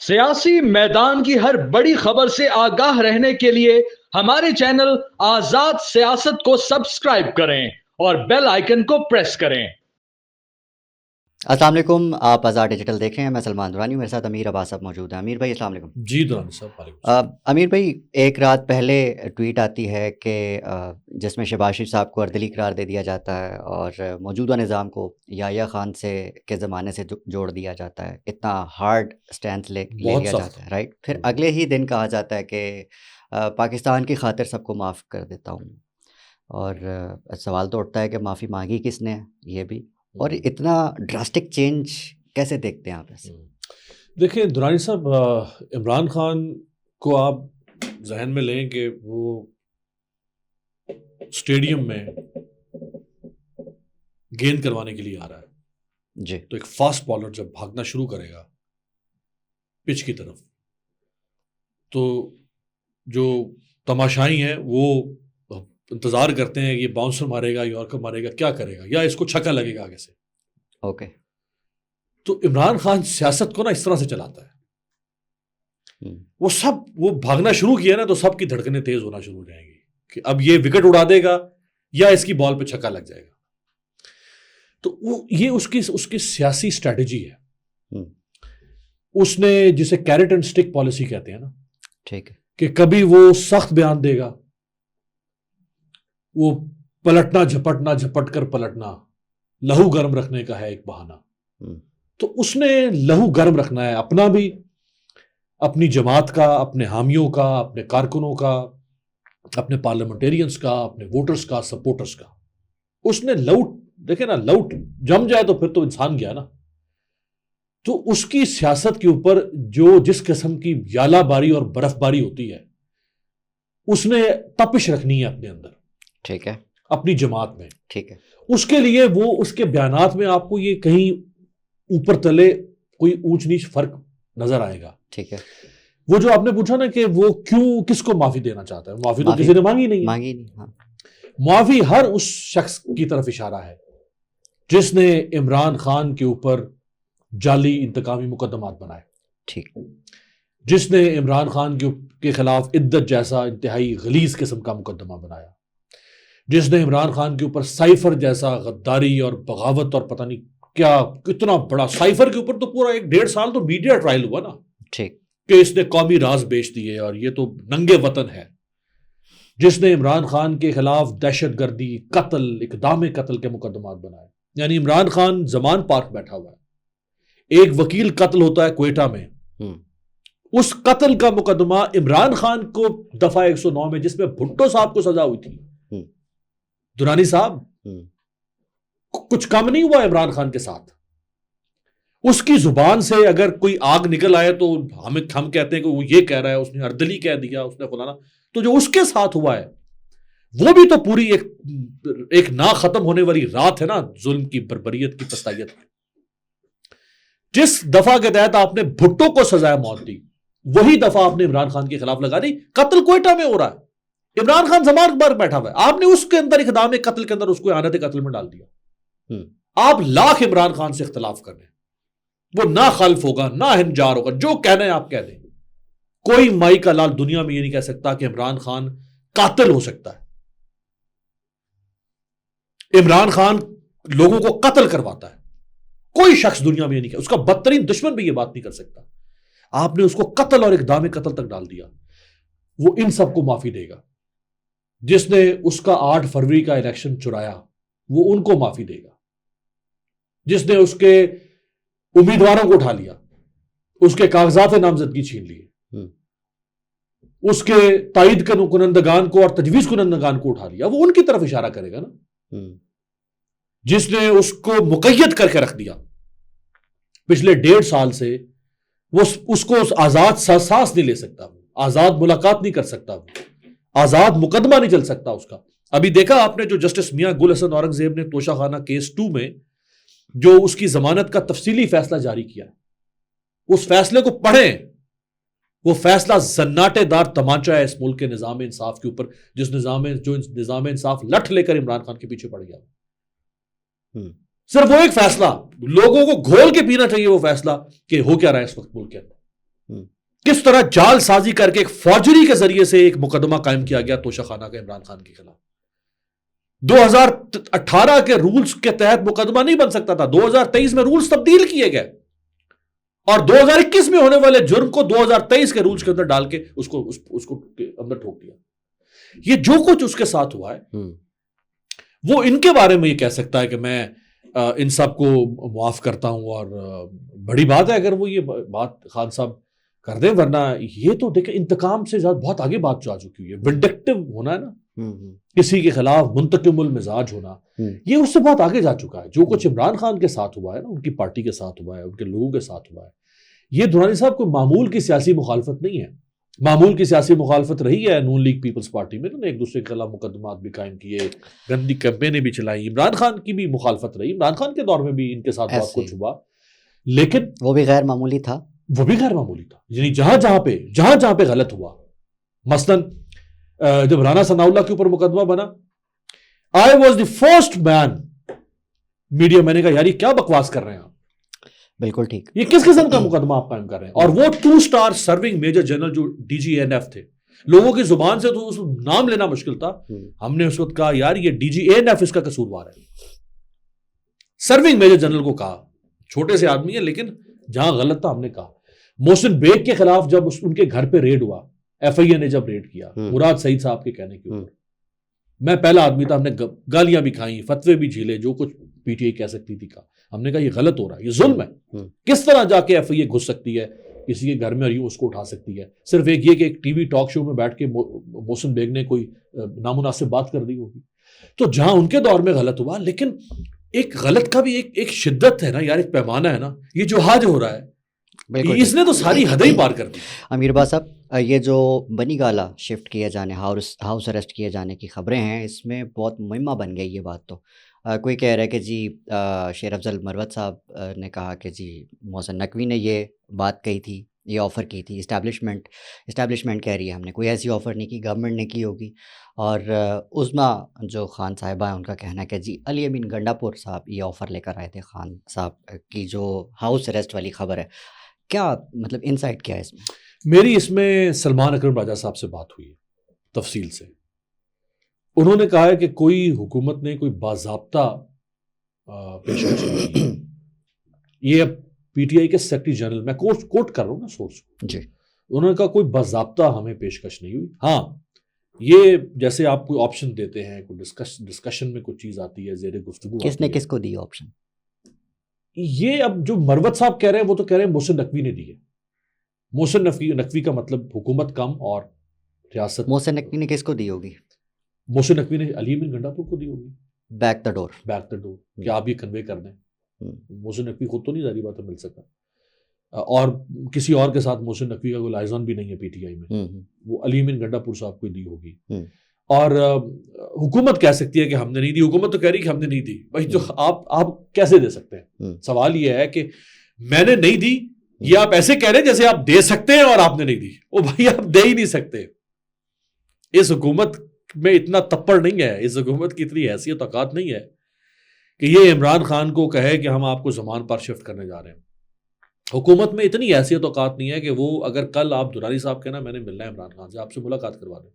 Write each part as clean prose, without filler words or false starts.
سیاسی میدان کی ہر بڑی خبر سے آگاہ رہنے کے لیے ہمارے چینل آزاد سیاست کو سبسکرائب کریں اور بیل آئیکن کو پریس کریں۔ السلام علیکم، آپ آزاد ڈیجیٹل دیکھ رہے ہیں، میں سلمان دورانی ہوں، میرے ساتھ امیر عباس صاحب موجود ہیں۔ امیر بھائی السلام علیکم۔ جی دورانی صاحب وعلیکم السلام۔ امیر بھائی، ایک رات پہلے ٹویٹ آتی ہے کہ جس میں شہباز شریف صاحب کو اردلی قرار دے دیا جاتا ہے اور موجودہ نظام کو یحییٰ خان کے زمانے سے جوڑ دیا جاتا ہے، اتنا ہارڈ اسٹینس لے لیا جاتا ہے، رائٹ؟ پھر اگلے ہی دن کہا جاتا ہے کہ پاکستان کی خاطر سب کو معاف کر دیتا ہوں، اور سوال تو اٹھتا ہے کہ معافی مانگی کس نے؟ یہ بھی، اور اتنا ڈراسٹک چینج کیسے دیکھتے ہیں آپ ایسے؟ دیکھیں دورانی صاحب، عمران خان کو آپ ذہن میں لیں کہ وہ اسٹیڈیم میں گیند کروانے کے لیے آ رہا ہے جی، تو ایک فاسٹ بالر جب بھاگنا شروع کرے گا پچ کی طرف، تو جو تماشائی ہیں وہ انتظار کرتے ہیں کہ یہ باؤنسر مارے گا، یارکر مارے گا، کیا کرے گا، یا اس کو چھکا لگے گا آگے سے۔ اوکے، تو عمران خان سیاست کو نا اس طرح سے چلاتا ہے، وہ بھاگنا شروع کیا نا تو سب کی دھڑکنیں تیز ہونا شروع ہو جائیں گی کہ اب یہ وکٹ اڑا دے گا یا اس کی بال پہ چھکا لگ جائے گا۔ تو یہ اس کی سیاسی اسٹریٹجی ہے۔ اس نے جسے کیرٹ اینڈ سٹک پالیسی کہتے ہیں نا، ٹھیک ہے، کہ کبھی وہ سخت بیان دے گا، وہ پلٹنا جھپٹنا، جھپٹ کر پلٹنا، لہو گرم رکھنے کا ہے ایک بہانہ۔ تو اس نے لہو گرم رکھنا ہے اپنا بھی، اپنی جماعت کا، اپنے حامیوں کا، اپنے کارکنوں کا، اپنے پارلیمنٹیرینز کا، اپنے ووٹرز کا، سپورٹرز کا۔ اس نے لوٹ، دیکھیں نا، لوٹ جم جائے تو پھر تو انسان گیا نا۔ تو اس کی سیاست کے اوپر جو جس قسم کی یالہ باری اور برف باری ہوتی ہے، اس نے تپش رکھنی ہے اپنے اندر، ٹھیک ہے، اپنی جماعت میں۔ ٹھیک ہے، اس کے لیے وہ اس کے بیانات میں آپ کو یہ کہیں اوپر تلے کوئی اونچ نیچ فرق نظر آئے گا۔ ٹھیک ہے، وہ جو آپ نے پوچھا نا کہ وہ کیوں کس کو معافی دینا چاہتا ہے، معافی تو کسی نے مانگی نہیں ہے۔ ہاں، معافی ہر اس شخص کی طرف اشارہ ہے جس نے عمران خان کے اوپر جعلی انتقامی مقدمات بنائے، ٹھیک، جس نے عمران خان کے خلاف عدت جیسا انتہائی غلیظ قسم کا مقدمہ بنایا، جس نے عمران خان کے اوپر سائفر جیسا غداری اور بغاوت اور پتہ نہیں کیا کتنا بڑا، سائفر کے اوپر تو پورا 1.5 سال تو میڈیا ٹرائل ہوا نا، ٹھیک، کہ اس نے قومی راز بیچ دیے اور یہ تو ننگے وطن ہے، جس نے عمران خان کے خلاف دہشت گردی، قتل، اقدام قتل کے مقدمات بنائے۔ یعنی عمران خان زمان پارک بیٹھا ہوا ہے، ایک وکیل قتل ہوتا ہے کوئٹہ میں، اس قتل کا مقدمہ عمران خان کو دفعہ 109 میں، جس میں بھٹو صاحب کو سزا ہوئی تھی، دورانی صاحب کچھ کم نہیں ہوا عمران خان کے ساتھ۔ اس کی زبان سے اگر کوئی آگ نکل آئے تو ہم کہتے ہیں کہ وہ یہ کہہ رہا ہے، اس نے اردلی کہہ دیا، اس نے فلانا۔ تو جو اس کے ساتھ ہوا ہے وہ بھی تو پوری ایک نہ ختم ہونے والی رات ہے نا، ظلم کی، بربریت کی، پستائیت کی۔ جس دفعہ کے تحت آپ نے بھٹو کو سزائے موت دی، وہی دفعہ آپ نے عمران خان کے خلاف لگا دی۔ قتل کوئٹہ میں ہو رہا ہے، عمران خان زمان پر بیٹھا ہوا ہے، آپ نے اس کے اندر اقدام قتل کے اندر اس کو اعانت قتل میں ڈال دیا۔ آپ لاکھ عمران خان سے اختلاف کر رہے ہیں، وہ نہ خلف ہوگا، نہ ہنجار ہوگا، جو کہنا ہے آپ کہہ دیں۔ کوئی مائی کا لال دنیا میں یہ نہیں کہہ سکتا کہ عمران خان قاتل ہو سکتا ہے۔ عمران خان لوگوں کو قتل کرواتا ہے، کوئی شخص دنیا میں یہ نہیں کہہ، اس کا بدترین دشمن بھی یہ بات نہیں کر سکتا۔ آپ نے اس کو قتل اور اقدام قتل تک ڈال دیا۔ وہ ان سب کو معافی دے گا۔ جس نے اس کا 8 فروری کا الیکشن چرایا، وہ ان کو معافی دے گا۔ جس نے اس کے امیدواروں کو اٹھا لیا، اس کے کاغذات نامزدگی چھین لیے، اس کے تائید کنندگان کو اور تجویز کنندگان کو اٹھا لیا، وہ ان کی طرف اشارہ کرے گا نا۔ جس نے اس کو مقید کر کے رکھ دیا پچھلے 1.5 سال سے، وہ اس کو آزاد سانس نہیں لے سکتا، آزاد ملاقات نہیں کر سکتا، آزاد مقدمہ نہیں چل سکتا اس کا۔ ابھی دیکھا آپ نے جو جسٹس میاں گل حسن اورنگزیب نے توشہ خانہ کیس 2 میں جو اس کی ضمانت کا تفصیلی فیصلہ جاری کیا، اس فیصلے کو پڑھیں۔ وہ فیصلہ زناٹے دار تمانچہ ہے اس ملک کے نظام انصاف کے اوپر، جو نظام انصاف لٹھ لے کر عمران خان کے پیچھے پڑ گیا۔ صرف وہ ایک فیصلہ، لوگوں کو گھول کے پینا چاہیے وہ فیصلہ کہ ہو کیا رہا ہے اس وقت ملک کے اندر۔ کس طرح جال سازی کر کے ایک فوجری کے ذریعے سے ایک مقدمہ قائم کیا گیا توشہ خانہ کا عمران خان کے خلاف. 2018 کے رولز کے تحت مقدمہ نہیں بن سکتا تھا, 2023 میں رولز تبدیل کیے گئے اور 2021 میں ہونے والے جرم کو 2023 کے رولز کے اندر ڈال کے اس کو اندر ٹھوک دیا. یہ جو کچھ اس کے ساتھ ہوا ہے وہ ان کے بارے میں یہ کہہ سکتا ہے کہ میں ان سب کو معاف کرتا ہوں, اور بڑی بات ہے اگر وہ یہ بات خان صاحب کر دیں, ورنہ یہ تو دیکھیں انتقام سے زیادہ بہت آگے بات جا چکی ہے. ونڈکٹیو ہونا ہے نا, کسی کے خلاف منتقم المزاج ہونا, یہ اس سے بہت آگے جا چکا ہے. جو کچھ عمران خان کے ساتھ ہوا ہے نا, ان کی پارٹی کے ساتھ ہوا ہے, ان کے لوگوں کے ساتھ ہوا ہے, یہ درانی صاحب کوئی معمول کی سیاسی مخالفت نہیں ہے. معمول کی سیاسی مخالفت رہی ہے نون لیگ پیپلز پارٹی میں, انہوں نے ایک دوسرے کے خلاف مقدمات بھی قائم کیے, گندی کیمپینیں بھی چلائی. عمران خان کی بھی مخالفت رہی, عمران خان کے دور میں بھی ان کے ساتھ بہت کچھ ہوا, لیکن وہ بھی غیر معمولی تھا. وہ بھی غیر معمولی تھا. یعنی جہاں پہ غلط ہوا, مثلا جب رانا ثناء اللہ کے اوپر مقدمہ بنا, I was the first man media, میں نے کہا یار یہ کیا بکواس کر رہے ہیں آپ, بالکل ٹھیک, یہ کس قسم کا مقدمہ آپ قائم کر رہے ہیں. اور وہ 2 اسٹار سرونگ میجر جنرل جو DGANF تھے, لوگوں کی زبان سے تو اس نام لینا مشکل تھا. ہم نے اس وقت کہا یار یہ DGANF اس کا قصوروار ہے. سرونگ میجر جنرل کو کہا, چھوٹے سے آدمی ہے لیکن جہاں غلط تھا ہم نے کہا. محسن بیگ کے خلاف جب ان کے گھر پہ ریڈ ہوا, FIA نے جب ریڈ کیا مراد سعید صاحب کے کہنے کے اوپر, میں پہلا آدمی تھا, ہم نے گالیاں بھی کھائیں, فتوے بھی جھیلے, جو کچھ PTI کہہ سکتی تھی کہا. ہم نے کہا یہ غلط ہو رہا ہے, یہ ظلم ہے. کس طرح جا کے FIA گھس سکتی ہے کسی کے گھر میں اور یوں اس کو اٹھا سکتی ہے, صرف ایک یہ کہ ایک TV ٹاک شو میں بیٹھ کے محسن بیگ نے کوئی نامناسب بات کر دی ہوگی. تو جہاں ان کے دور میں غلط ہوا, لیکن ایک غلط کا بھی ایک شدت ہے نا یار, ایک پیمانہ ہے نا. یہ جو حج ہو رہا ہے اس نے تو ساری حدیں ہی پار کر دی. امیر با صاحب, یہ جو بنی گالا شفٹ کیے جانے, ہاؤس اریسٹ کیے جانے کی خبریں ہیں, اس میں بہت مہمہ بن گئی یہ بات. تو کوئی کہہ رہا ہے کہ جی شیر افضل مروت صاحب نے کہا کہ جی محسن نقوی نے یہ بات کہی تھی, یہ آفر کی تھی. اسٹیبلشمنٹ کہہ رہی ہے ہم نے کوئی ایسی آفر نہیں کی, گورنمنٹ نے کی ہوگی. اور عظما جو خان صاحبہ ہیں ان کا کہنا ہے کہ جی علی امین گنڈاپور صاحب یہ آفر لے کر آئے تھے خان صاحب کی جو ہاؤس اریسٹ والی خبر ہے. کیا مطلب انسائٹ کیا ہے اس میں؟ میری اس میں سلمان اکرم راجہ صاحب سے بات ہوئی ہے تفصیل سے. انہوں نے کہا ہے کہ کوئی حکومت نے کوئی باضابطہ پیشکش نہیں کی. یہ اب PTI کے سیکرٹری جنرل, میں کوٹ کر رہا ہوں نا سورس کو, جی, انہوں نے کہا کوئی باضابطہ ہمیں پیشکش نہیں ہوئی. ہاں یہ جیسے آپ کوئی آپشن دیتے ہیں, کوئی ڈسکشن میں کوئی چیز آتی ہے, زیر گفتگو کس نے کس کو دی آپشن؟ یہ اب جو مروت صاحب کہہ رہے ہیں وہ تو کہہ رہے ہیں محسن نقوی نے دی ہے. محسن نقوی کا مطلب حکومت کم اور ریاست. محسن نقوی نے کس کو دی ہوگی؟ محسن نقوی نے علی امین گنڈاپور کو دی ہوگی. بیک دا ڈور کہ آپ یہ کنوے کر دیں. محسن نقوی خود تو نہیں ظاہری بات ہے مل سکا, اور کسی اور کے ساتھ محسن نقوی کا کوئی لائزون بھی نہیں ہے PTI میں, وہ علی امین گنڈاپور صاحب کو دی ہوگی. اور حکومت کہہ سکتی ہے کہ ہم نے نہیں دی, حکومت تو کہہ رہی کہ ہم نے نہیں دی. بھائی جو آپ کیسے دے سکتے ہیں؟ سوال یہ ہے کہ میں نے نہیں دی, یہ آپ ایسے کہہ رہے ہیں جیسے آپ دے سکتے ہیں اور آپ نے نہیں دی. او بھائی آپ دے ہی نہیں سکتے. اس حکومت میں اتنا تپڑ نہیں ہے, اس حکومت کی اتنی حیثیت اوقات نہیں ہے کہ یہ عمران خان کو کہے کہ ہم آپ کو زمان پر شفٹ کرنے جا رہے ہیں. حکومت میں اتنی حیثیت اوقات نہیں ہے کہ وہ اگر کل آپ درانی صاحب کہنا میں نے ملنا ہے عمران خان سے, آپ سے ملاقات کروا دیں.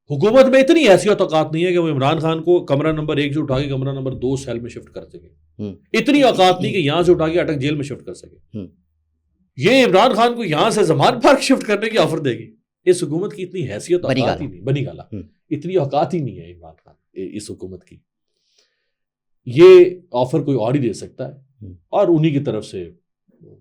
حکومت میں اتنی حیثیت اوقات نہیں ہے کہ وہ عمران خان کو کمرہ نمبر 1 سے اٹھا کے کمرہ نمبر 2 سیل میں شفٹ کر سکے. اتنی اوقات نہیں کہ یہاں سے اٹھا کے اٹک جیل میں شفٹ کر سکے. یہ عمران خان کو یہاں سے زمان پارک شفٹ کرنے کی آفر دے گی. اس حکومت کی اتنی حیثیت اوقات ہی نہیں, بنی گالا اتنی اوقات ہی نہیں ہے عمران خان اس حکومت کی. یہ آفر کوئی اور ہی دے سکتا ہے, اور انہی کی طرف سے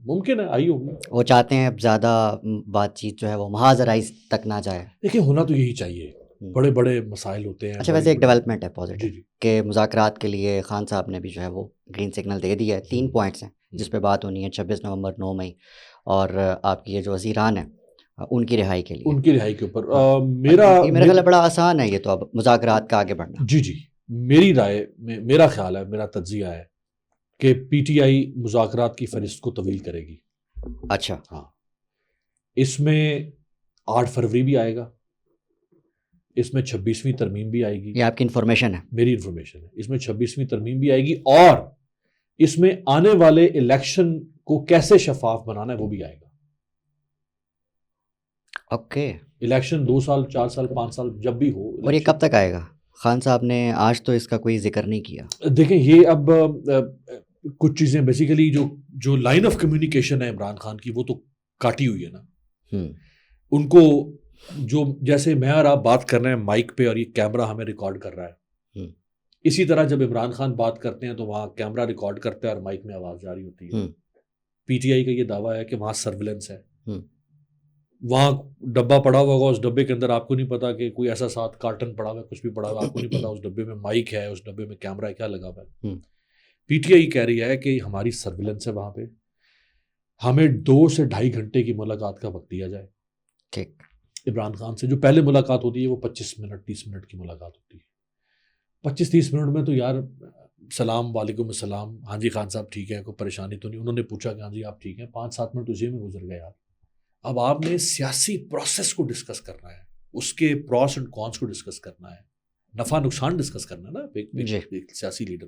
ممکن ہے آئی ہوگی. وہ چاہتے ہیں اب زیادہ بات چیت جو ہے وہ محاذ رائز تک نہ جائے. دیکھیں ہونا تو یہی چاہیے, بڑے بڑے مسائل ہوتے ہیں. اچھا ویسے ایک ڈیولپمنٹ ہے پازیٹیو کہ مذاکرات کے لیے خان صاحب نے بھی جو ہے وہ گرین سگنل دے دیا ہے. 3 پوائنٹس ہیں جس پہ بات ہونی ہے 26 نومبر 9 مئی, اور آپ کی یہ جو وزیران ہیں ان کی رہائی کے لیے, ان کی رہائی کے اوپر میرا خیال ہے بڑا آسان ہے یہ تو اب مذاکرات کا آگے بڑھنا. جی میری رائے میں, میرا خیال ہے, میرا تجزیہ ہے کہ PTI مذاکرات کی فہرست کو طویل کرے گی. اچھا ہاں, اس میں 8 فروری بھی آئے گا, اس میں 26ویں ترمیم بھی آئے گی. یہ آپ کی انفارمیشن ہے؟ میری انفارمیشن ہے. اس میں 26ویں ترمیم بھی آئے گی, اور اس میں آنے والے الیکشن کو کیسے شفاف بنانا ہے وہ بھی آئے گا. اوکے. الیکشن 2 سال 4 سال 5 سال جب بھی ہو. اور یہ کب تک آئے گا؟ خان صاحب نے آج تو اس کا کوئی ذکر نہیں کیا. دیکھیں یہ اب کچھ چیزیں بیسیکلی جو لائن آف کمیونیکیشن ہے عمران خان کی وہ تو کاٹی ہوئی ہے نا. ان کو جو جیسے میں اور آپ بات کر رہے ہیں مائک پہ اور یہ کیمرہ ہمیں ریکارڈ کر رہا ہے, اسی طرح جب عمران خان بات کرتے ہیں تو وہاں کیمرہ ریکارڈ کرتا ہے اور مائک میں آواز جاری ہوتی ہے. پی ٹی آئی کا یہ دعویٰ ہے کہ وہاں سرویلنس ہے, وہاں ڈبہ پڑا ہوا ہوگا, اس ڈبے کے اندر آپ کو نہیں پتا کہ کوئی ایسا ساتھ کارٹن پڑا ہوا ہے, کچھ بھی پڑا ہوا ہے, آپ کو نہیں پتا اس ڈبے میں مائک ہے, اس ڈبے میں کیمرہ ہے, کیا لگا ہوا ہے. پی ٹی آئی کہہ رہی ہے کہ ہماری سرویلنس ہے وہاں پہ, ہمیں 2 سے 2.5 گھنٹے کی ملاقات کا وقت دیا جائے. ٹھیک. عمران خان سے جو پہلے ملاقات ہوتی ہے وہ 25 منٹ 30 منٹ کی ملاقات ہوتی ہے. 25-30 منٹ میں تو یار سلام وعلیکم السلام, ہاں جی خان صاحب ٹھیک ہے, کوئی پریشانی تو نہیں, انہوں نے پوچھا کہ ہاں جی آپ ٹھیک ہیں, 5-7 منٹ اسی میں گزر گئے یار. اب آپ نے سیاسی پروسیس کو ڈسکس کرنا ہے, اس کے پروس اینڈ کونس کو ڈسکس کرنا ہے, نفع نقصان ڈسکس کرنا ہے نا ایک سیاسی لیڈر.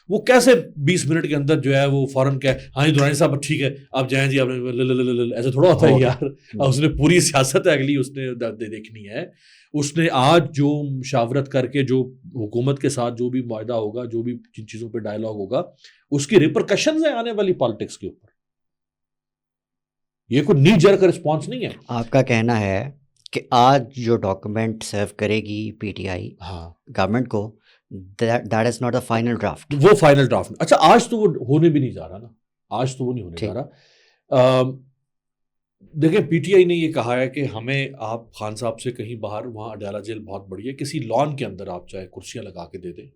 وہ کیسے 20 منٹ کے اندر جو ہے وہ فوراً کہ ہاں جی دورانی صاحب ٹھیک ہے آپ جائیں جی, آپ ایسے تھوڑا ہوتا ہے یار. اس نے پوری سیاست اگلی اس نے دیکھنی ہے. اس نے آج جو مشاورت کر کے جو حکومت کے ساتھ جو بھی معاہدہ ہوگا, جو بھی جن چیزوں پہ ڈائلاگ ہوگا, اس کی ریپرکشنز ہیں آنے والی پالیٹکس کے اوپر. یہ کوئی نی جرک رسپانس نہیں ہے. آپ کا کہنا ہے کہ آج جو ڈاکومنٹ سرو کرے گی پی ٹی آئی گورنمنٹ کو, that is not a final draft. وہ فائنل ڈرافٹ, اچھا آج تو وہ ہونے بھی نہیں جا رہا نا, آج تو وہ نہیں ہونے جا رہا. دیکھیں پی ٹی آئی نے یہ کہا ہے کہ ہمیں آپ خان صاحب سے کہیں باہر, وہاں اڈیالہ جیل بہت بڑی ہے, کسی لان کے اندر آپ چاہے کرسیاں لگا کے دے دیں,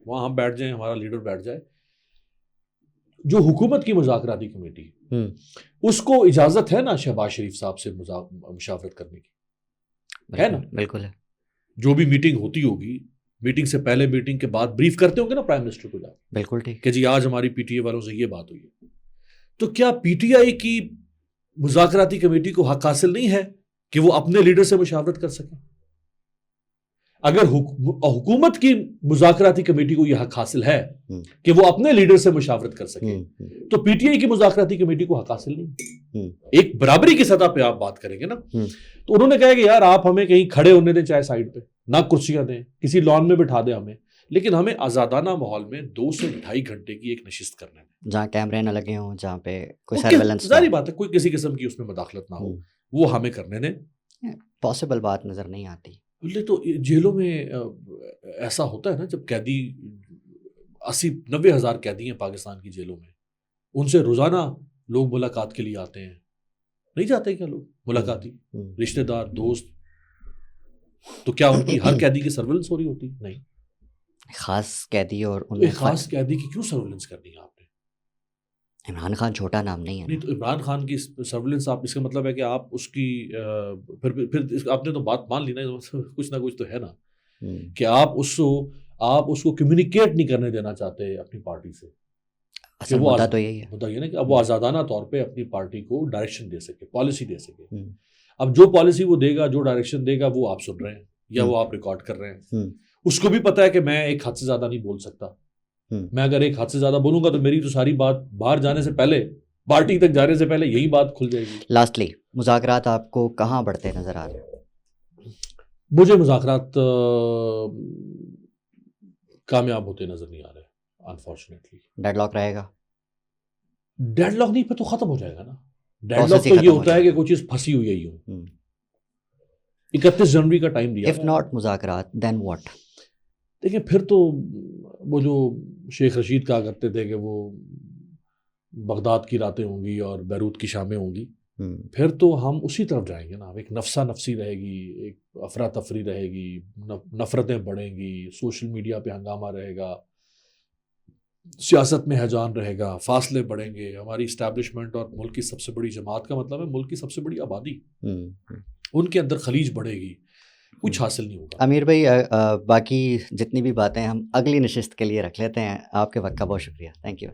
وہاں ہم بیٹھ جائیں, ہمارا لیڈر بیٹھ جائے. جو حکومت کی مذاکراتی کمیٹی اس کو اجازت ہے نا شہباز شریف صاحب سے مشاورت کرنے کی, ہے نا؟ بالکل ہے. جو بھی میٹنگ ہوتی ہوگی, میٹنگ سے پہلے میٹنگ کے بعد بریف کرتے ہوں گے نا پرائم منسٹر کو جا, بالکل ٹھیک کہ جی آج ہماری پی ٹی آئی والوں سے یہ بات ہوئی ہے. تو کیا پی ٹی آئی کی مذاکراتی کمیٹی کو حق حاصل نہیں ہے کہ وہ اپنے لیڈر سے مشاورت کر سکیں؟ اگر حکومت کی مذاکراتی کمیٹی کو یہ حق حاصل ہے کہ وہ اپنے لیڈر سے مشاورت کر سکے, تو پی ٹی آئی کی مذاکراتی کمیٹی کو حق حاصل نہیں. ایک برابری کی سطح پہ آپ بات کریں گے نا. تو انہوں نے کہا کہ یار آپ ہمیں کہیں کھڑے ہونے دیں, چاہے سائڈ پہ, نہ کرسیاں دیں, کسی لان میں بٹھا دیں ہمیں, لیکن ہمیں آزادانہ ماحول میں 2 سے 2.5 گھنٹے کی ایک نشست کرنا ہے, جہاں کیمرے نہ لگے ہوں, جہاں پہ کوئی سرویلنس. ظاہری بات ہے کوئی کسی قسم کی اس میں مداخلت نہ ہو, وہ ہمیں کرنے دیں. پاسبل بات نظر نہیں آتی. تو جیلوں میں ایسا ہوتا ہے نا, جب قیدی 80-90 ہزار قیدی ہیں پاکستان کی جیلوں میں, ان سے روزانہ لوگ ملاقات کے لیے آتے ہیں, نہیں جاتے کیا لوگ ملاقاتی رشتہ دار دوست؟ تو کیا ان کی ہر قیدی کی سرویلنس ہو رہی ہوتی؟ نہیں. خاص قیدی اور ان میں خاص قیدی کی کیوں سرویلنس کرنی ہے آپ نے؟ عمران خان چھوٹا نام نہیں ہے. نہیں تو عمران خان کی سرویلنس آپ, اس کا مطلب ہے کہ آپ اس کی پھر آپ نے تو بات مان لی نا, کچھ نہ کچھ تو ہے نا کہ آپ اس کو کمیونیکیٹ نہیں کرنے دینا چاہتے اپنی پارٹی سے. اصل مدعا تو یہی ہے, مدعا یہ نا کہ اب وہ آزادانہ طور پہ اپنی پارٹی کو ڈائریکشن دے سکے, پالیسی دے سکے. اب جو پالیسی وہ دے گا, جو ڈائریکشن دے گا, وہ آپ سن رہے ہیں یا وہ آپ ریکارڈ کر رہے ہیں. اس کو بھی پتا ہے کہ میں ایک حد سے زیادہ نہیں بول سکتا. میں اگر ایک حد سے زیادہ بولوں گا تو میری تو ساری بات باہر جانے سے پہلے, پارٹی تک جانے سے پہلے یہی بات کھل جائے گی. لاسٹلی مذاکرات آپ کو کہاں بڑھتے نظر آ رہے ہیں؟ مجھے مذاکرات کامیاب ہوتے نظر نہیں آ رہے انفارچونیٹلی. ڈیڈ لاک رہے گا؟ ڈیڈ لاک نہیں, پہ تو ختم ہو جائے گا نا. ڈیڈ لاک تو یہ ہوتا ہے کہ کوئی چیز پھنسی ہوئی ہے یوں. 31 جنوری کا ٹائم دیا. اف ناٹ مذاکرات دین واٹ؟ دیکھیں پھر تو وہ جو شیخ رشید کہا کرتے تھے کہ وہ بغداد کی راتیں ہوں گی اور بیروت کی شامیں ہوں گی, پھر تو ہم اسی طرف جائیں گے نا. ایک نفسا نفسی رہے گی, ایک افراتفری رہے گی, نفرتیں بڑھیں گی, سوشل میڈیا پہ ہنگامہ رہے گا, سیاست میں ہیجان رہے گا, فاصلے بڑھیں گے. ہماری اسٹیبلشمنٹ اور ملک کی سب سے بڑی جماعت کا مطلب ہے ملک کی سب سے بڑی آبادی, ان کے اندر خلیج بڑھے گی, کچھ حاصل نہیں ہوگا. امیر بھائی باقی جتنی بھی باتیں ہم اگلی نشست کے لیے رکھ لیتے ہیں. آپ کے وقت کا بہت شکریہ. Thank you.